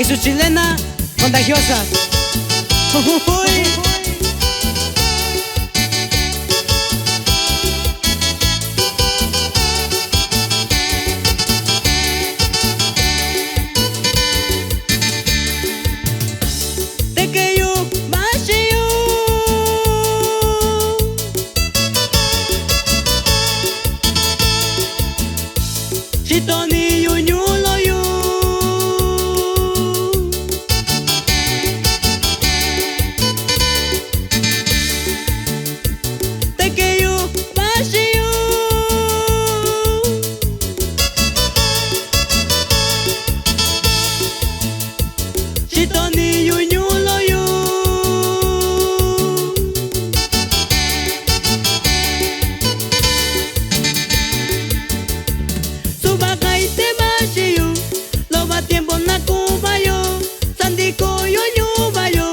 su chilena contagiosa. Te que yo vacío, chitoni yunyulo yo, te que yo vacío, chitoni yunyulo yo, subaca y te vacío, lo va tiempo na cuba yo, sandico yo yuba yo,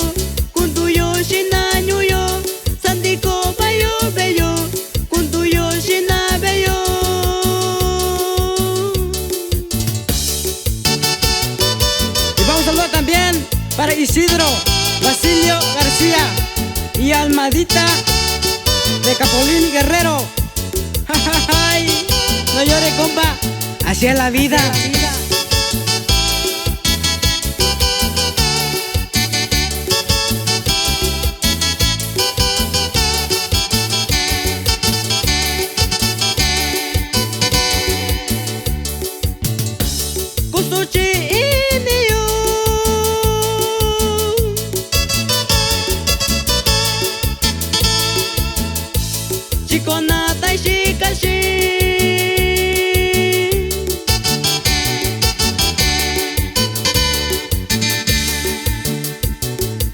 kuntu yo shinaño yo, sandico bayo bello, kuntu yo shina bello. Y vamos a saludar también para Isidro Basilio García y Almadita de Capolín Guerrero. Ay, no llore, compa, así es la vida. Kusuchi inio, chikona tai shikashi,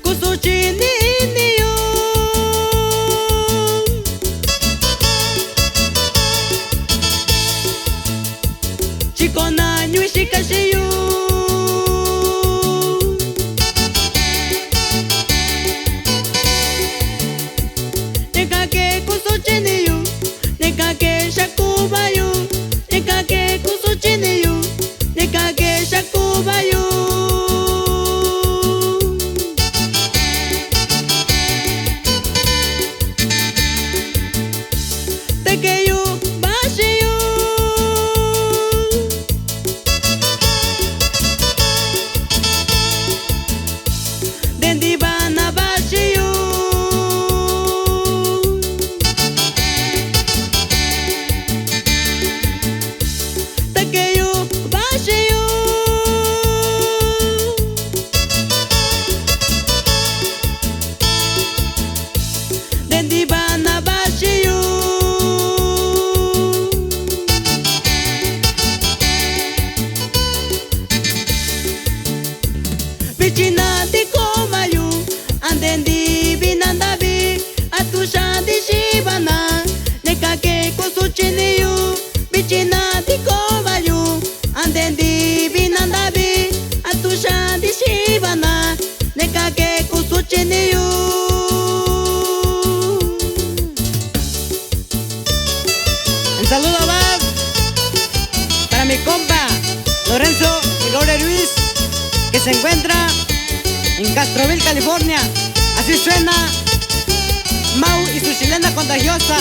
kusuchi inio, chikona nyu shikashi yo. Neka ke kusuchi ni yo, neka ke shakuba yo, neka ke kusuchi ni yo, neka ke shakuba yo. Te que yo vacío, dendi bana vacío, te que yo vacío, dendi bana vacío. Vicina di comayu, andendi binandabi, atusha di shibana, neka ke kusuchini yu. Vicina di comayu, andendi binandabi, atusha di shibana, neka ke kusuchini yu. Un saludo más para mi compa Lorenzo y Gloria Luis, que se encuentra en Castroville, California. Así suena Mau y su chilena contagiosa.